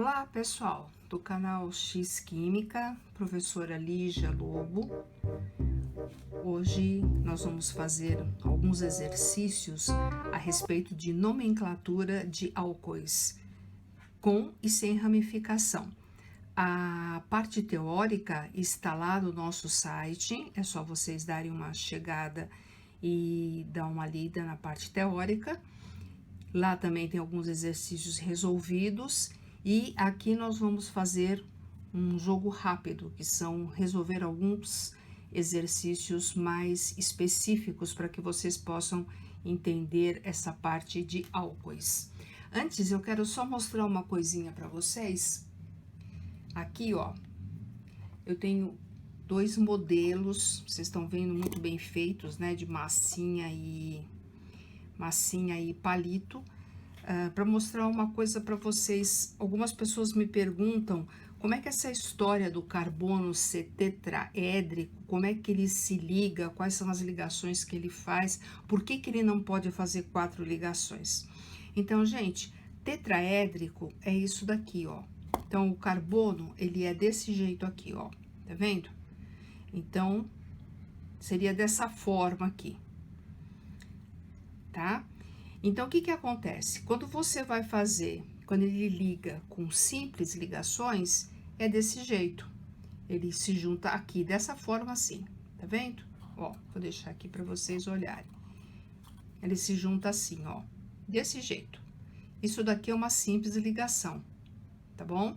Olá pessoal, do canal X Química, professora Lígia Lobo. Hoje nós vamos fazer alguns exercícios a respeito de nomenclatura de álcoois, com e sem ramificação. A parte teórica está lá no nosso site, é só vocês darem uma chegada e dar uma lida na parte teórica. Lá também tem alguns exercícios resolvidos e aqui nós vamos fazer um jogo rápido, que são resolver alguns exercícios mais específicos para que vocês possam entender essa parte de álcoois. Antes, eu quero só mostrar uma coisinha para vocês. Aqui, ó, eu tenho dois modelos, vocês estão vendo, muito bem feitos, né, de massinha e palito, para mostrar uma coisa para vocês. Algumas pessoas me perguntam como é que essa história do carbono ser tetraédrico, como é que ele se liga, quais são as ligações que ele faz, por que ele não pode fazer 4 ligações. Então, gente, tetraédrico é isso daqui, ó. Então, o carbono, ele é desse jeito aqui, ó, tá vendo? Então, seria dessa forma aqui, tá? Então, o que que acontece? Quando você vai fazer, quando ele liga com simples ligações, é desse jeito. Ele se junta aqui, dessa forma assim, tá vendo? Ó, vou deixar aqui para vocês olharem. Ele se junta assim, ó, desse jeito. Isso daqui é uma simples ligação, tá bom?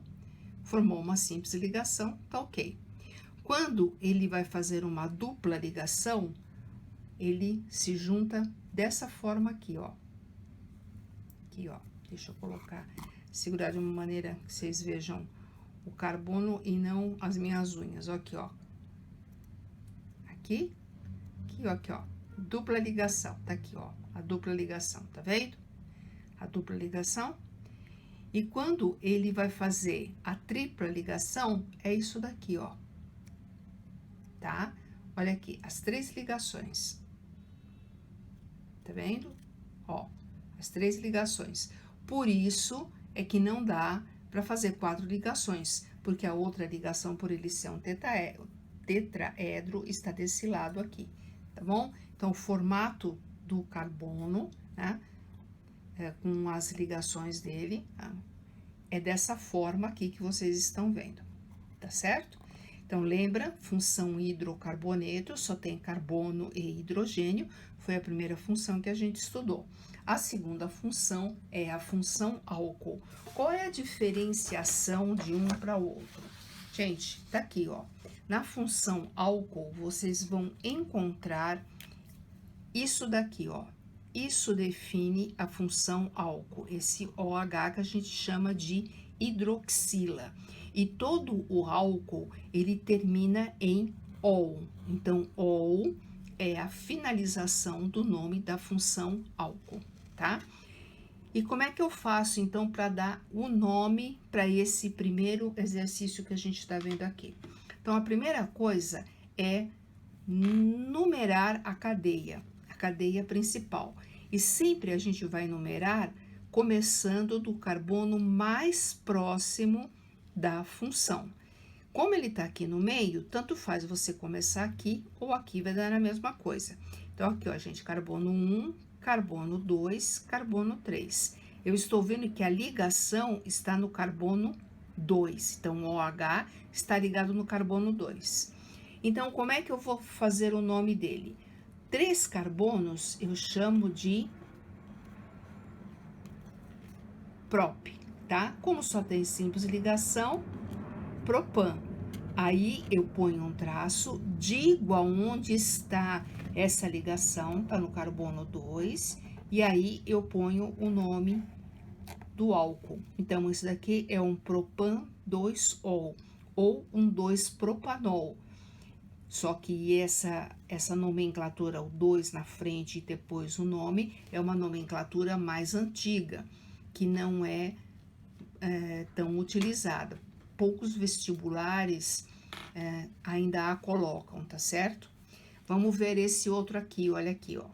Formou uma simples ligação, tá ok. Quando ele vai fazer uma dupla ligação, ele se junta dessa forma aqui, ó. Aqui, ó, deixa eu colocar, segurar de uma maneira que vocês vejam o carbono e não as minhas unhas, ó, aqui, ó. Aqui, aqui, ó, aqui, ó. Dupla ligação, tá aqui, ó, a dupla ligação, tá vendo? A dupla ligação. E quando ele vai fazer a tripla ligação, é isso daqui, ó. Tá? Olha aqui, as 3 ligações. Tá vendo? Ó, as 3 ligações. Por isso é que não dá para fazer 4 ligações, porque a outra ligação, por ele ser um tetraedro, está desse lado aqui, tá bom? Então, o formato do carbono, né, com as ligações dele, é dessa forma aqui que vocês estão vendo, tá certo? Então, lembra, função hidrocarboneto, só tem carbono e hidrogênio, foi a primeira função que a gente estudou. A segunda função é a função álcool. Qual é a diferenciação de um para o outro? Gente, tá aqui, ó. Na função álcool, vocês vão encontrar isso daqui, ó. Isso define a função álcool, esse OH que a gente chama de hidroxila. E todo o álcool, ele termina em ol. Então, ol é a finalização do nome da função álcool, tá? E como é que eu faço, então, para dar o nome para esse primeiro exercício que a gente está vendo aqui? Então, a primeira coisa é numerar a cadeia principal. E sempre a gente vai numerar começando do carbono mais próximo da função. Como ele está aqui no meio, tanto faz você começar aqui ou aqui, vai dar a mesma coisa. Então, aqui, ó, gente, carbono 1, carbono 2, carbono 3. Eu estou vendo que a ligação está no carbono 2. Então, o OH está ligado no carbono 2. Então, como é que eu vou fazer o nome dele? 3 carbonos eu chamo de prop, tá? Como só tem simples ligação, propan. Aí eu ponho um traço, digo aonde está essa ligação, tá no carbono 2, e aí eu ponho o nome do álcool. Então, isso daqui é um propan 2-ol, ou um 2-propanol. Só que essa nomenclatura, o 2 na frente e depois o nome, é uma nomenclatura mais antiga, que não é tão utilizada. Poucos vestibulares ainda a colocam, tá certo? Vamos ver esse outro aqui, olha aqui, ó.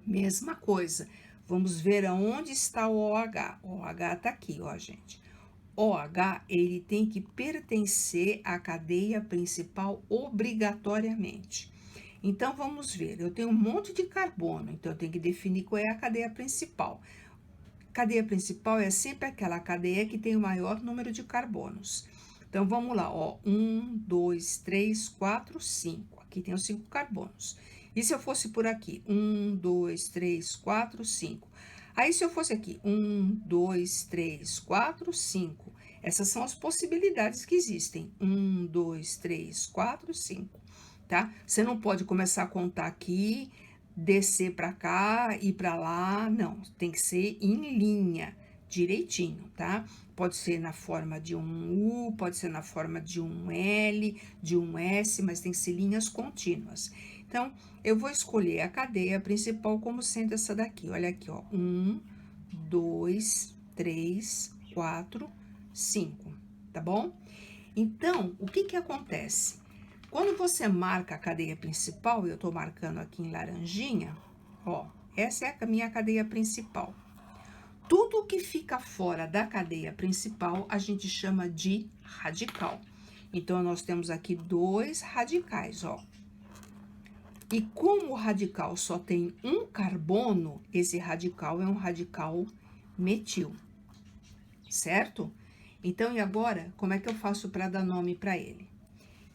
Mesma coisa, vamos ver aonde está o OH. O OH tá aqui, ó, gente. OH, ele tem que pertencer à cadeia principal obrigatoriamente. Então, vamos ver, eu tenho um monte de carbono, então eu tenho que definir qual é a cadeia principal. Cadeia principal é sempre aquela cadeia que tem o maior número de carbonos. Então, vamos lá, ó, 1, 2, 3, 4, 5. Aqui tem os 5 carbonos. E se eu fosse por aqui? 1, 2, 3, 4, 5. Aí, se eu fosse aqui, 1, 2, 3, 4, 5. Essas são as possibilidades que existem. 1, 2, 3, 4, 5. Tá? Você não pode começar a contar aqui, descer para cá, ir para lá, não. Tem que ser em linha, direitinho, tá? Pode ser na forma de um U, pode ser na forma de um L, de um S, mas tem que ser linhas contínuas. Então, eu vou escolher a cadeia principal como sendo essa daqui. Olha aqui, ó. 1, 2, 3, 4, 5, tá bom? Então, o que que acontece? Quando você marca a cadeia principal, eu tô marcando aqui em laranjinha, ó, essa é a minha cadeia principal. Tudo que fica fora da cadeia principal, a gente chama de radical. Então, nós temos aqui 2 radicais, ó. E como o radical só tem um carbono, esse radical é um radical metil, certo? Então, e agora, como é que eu faço para dar nome para ele?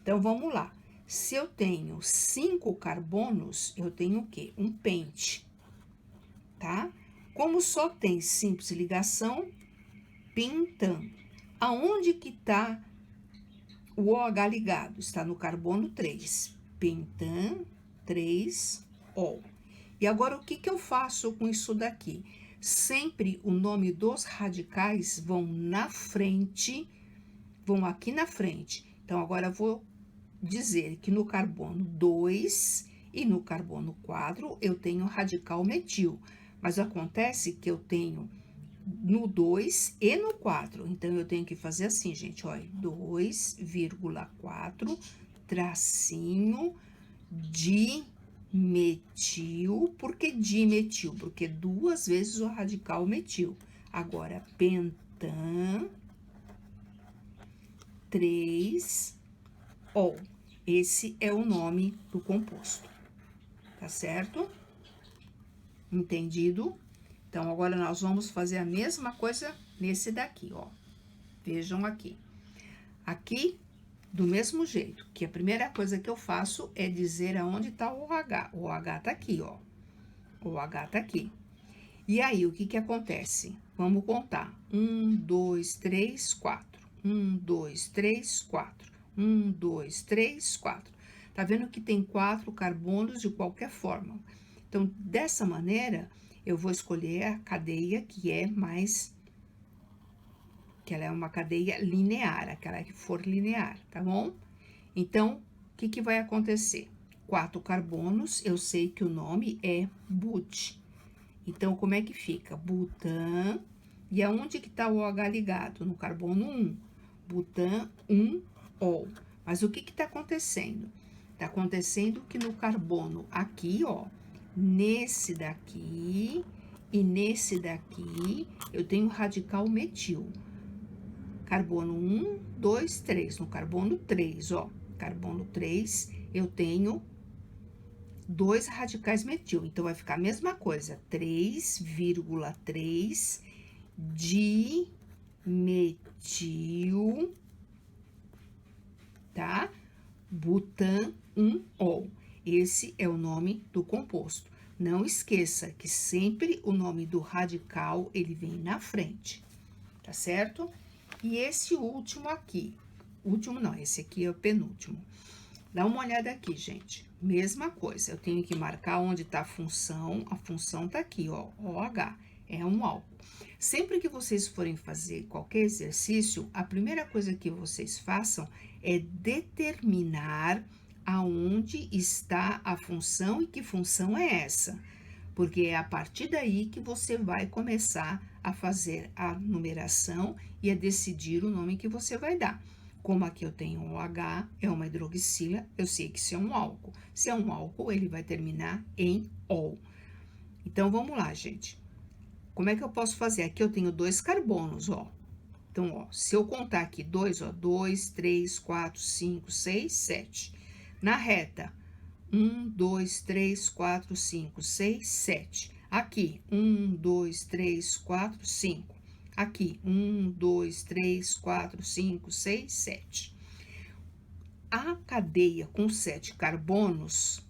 Então, vamos lá. Se eu tenho 5 carbonos, eu tenho o quê? Um pente, tá? Como só tem simples ligação, pentan. Aonde que tá o OH ligado? Está no carbono 3. Pentan 3-ol. E agora, o que que eu faço com isso daqui? Sempre o nome dos radicais vão na frente, vão aqui na frente. Então, agora eu vou dizer que no carbono 2 e no carbono 4 eu tenho radical metil. Mas acontece que eu tenho no 2 e no 4. Então, eu tenho que fazer assim, gente, olha, 2,4 tracinho dimetil. Por que dimetil? Porque 2 vezes o radical metil. Agora, pentan 3-ol. Esse é o nome do composto, tá certo? Entendido? Então, agora nós vamos fazer a mesma coisa nesse daqui, ó. Vejam aqui. Aqui, do mesmo jeito, que a primeira coisa que eu faço é dizer aonde tá o OH. O OH tá aqui, ó. O OH tá aqui. E aí, o que que acontece? Vamos contar. 1, 2, 3, 4. 1, 2, 3, 4. 1, 2, 3, 4. Tá vendo que tem 4 carbonos de qualquer forma. Então, dessa maneira, eu vou escolher a cadeia que é mais... que ela é uma cadeia linear, aquela que for linear, tá bom? Então, o que que vai acontecer? 4 carbonos, eu sei que o nome é but. Então, como é que fica? Butan. E aonde que tá o OH ligado? No carbono 1. Butan 1-ol. Mas o que que tá acontecendo? Tá acontecendo que no carbono aqui, ó, nesse daqui e nesse daqui, eu tenho radical metil. Carbono 1, 2, 3. No carbono 3, ó, carbono 3, eu tenho 2 radicais metil. Então, vai ficar a mesma coisa, 3,3 dimetil, tá? Butan 1-ol. Esse é o nome do composto. Não esqueça que sempre o nome do radical, ele vem na frente, tá certo? E esse último aqui, último não, esse aqui é o penúltimo. Dá uma olhada aqui, gente. Mesma coisa, eu tenho que marcar onde tá a função tá aqui, ó, OH, é um álcool. Sempre que vocês forem fazer qualquer exercício, a primeira coisa que vocês façam é determinar aonde está a função e que função é essa. Porque é a partir daí que você vai começar a fazer a numeração e a decidir o nome que você vai dar. Como aqui eu tenho um OH, é uma hidroxila, eu sei que isso é um álcool. Se é um álcool, ele vai terminar em ol. Então, vamos lá, gente. Como é que eu posso fazer? Aqui eu tenho 2 carbonos, ó. Então, ó, se eu contar aqui 2, ó, 2, 3, 4, 5, 6, 7. Na reta, 1, 2, 3, 4, 5, 6, 7. Aqui, 1, 2, 3, 4, 5. Aqui, 1, 2, 3, 4, 5, 6, 7. A cadeia com 7 carbonos,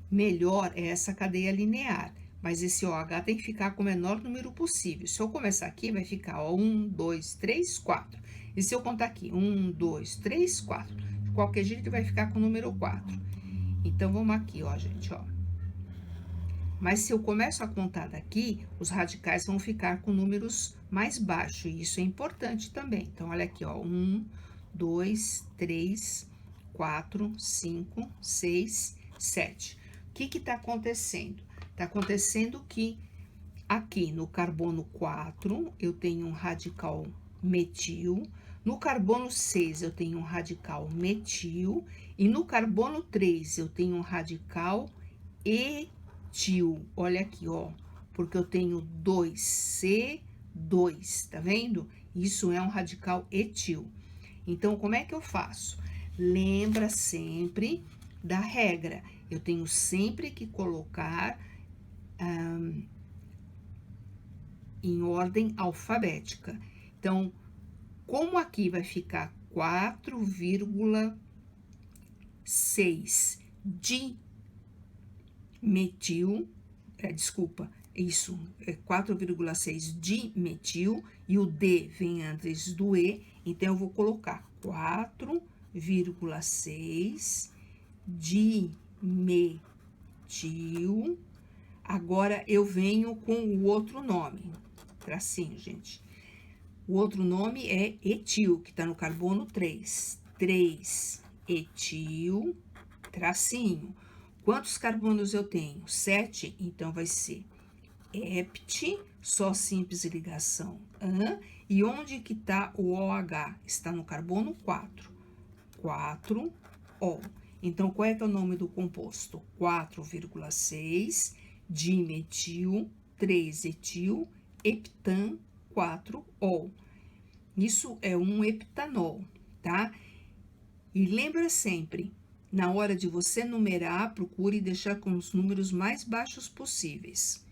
melhor é essa cadeia linear. Mas esse OH tem que ficar com o menor número possível. Se eu começar aqui, vai ficar ó, 1, 2, 3, 4. E se eu contar aqui, 1, 2, 3, 4. De qualquer jeito, vai ficar com o número 4. Então, vamos aqui, ó, gente, ó. Mas se eu começo a contar daqui, os radicais vão ficar com números mais baixos. E isso é importante também. Então, olha aqui, ó. 1, 2, 3, 4, 5, 6, 7. O que está acontecendo? Está acontecendo que aqui no carbono 4 eu tenho um radical metil, no carbono 6 eu tenho um radical metil e no carbono 3 eu tenho um radical etil. Olha aqui, ó, porque eu tenho 2C2, tá vendo? Isso é um radical etil. Então, como é que eu faço? Lembra sempre da regra. Eu tenho sempre que colocar em ordem alfabética. Então, como aqui vai ficar 4,6 de metil, desculpa, isso, é 4,6 de metil, e o D vem antes do E, então eu vou colocar 4,6 de metil. Agora, eu venho com o outro nome, tracinho, gente. O outro nome é etil, que está no carbono 3. 3-etil, tracinho. Quantos carbonos eu tenho? 7, então vai ser hept, só simples ligação an. E onde que está o OH? Está no carbono 4. 4O. Então, qual é que é o nome do composto? 4,6 dimetil, 3-etil, heptan, 4-ol. Isso é um heptanol, tá? E lembra sempre, na hora de você numerar, procure deixar com os números mais baixos possíveis.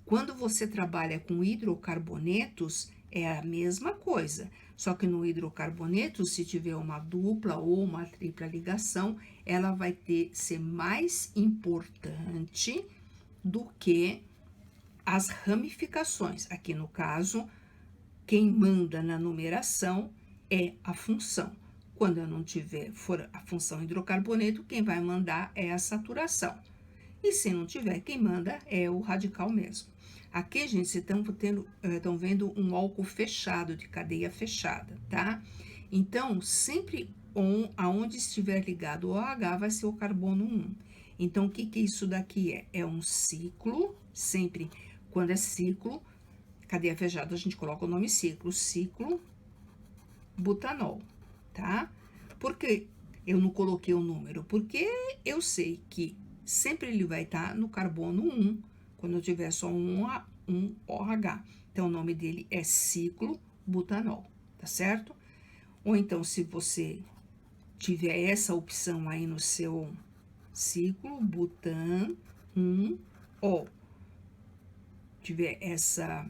Quando você trabalha com hidrocarbonetos, é a mesma coisa, só que no hidrocarboneto, se tiver uma dupla ou uma tripla ligação, ela vai ser mais importante do que as ramificações. Aqui no caso, quem manda na numeração é a função. Quando eu não tiver, for a função hidrocarboneto, quem vai mandar é a saturação. E se não tiver, quem manda é o radical mesmo. Aqui, gente, vocês estão vendo um álcool fechado, de cadeia fechada, tá? Então, sempre aonde estiver ligado o OH vai ser o carbono 1. Então, o que isso daqui é? É um ciclo, sempre quando é ciclo, cadeia fechada, a gente coloca o nome ciclo butanol, tá? Por que eu não coloquei o número? Porque eu sei que sempre ele vai estar no carbono 1, quando eu tiver só um OH. Então, o nome dele é ciclo butanol, tá certo? Ou então, se você tiver essa opção aí no seu ciclo, butan 1-ol. Tiver essa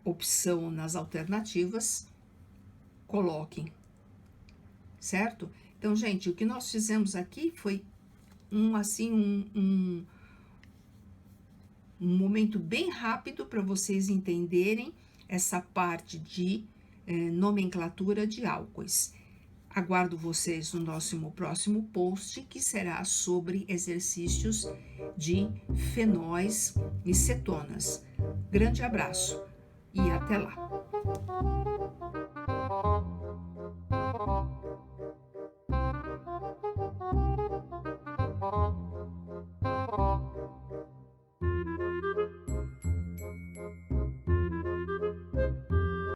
opção nas alternativas, coloquem, certo? Então, gente, o que nós fizemos aqui foi um momento bem rápido para vocês entenderem essa parte de nomenclatura de álcoois. Aguardo vocês no nosso próximo post, que será sobre exercícios de fenóis e cetonas. Grande abraço e até lá!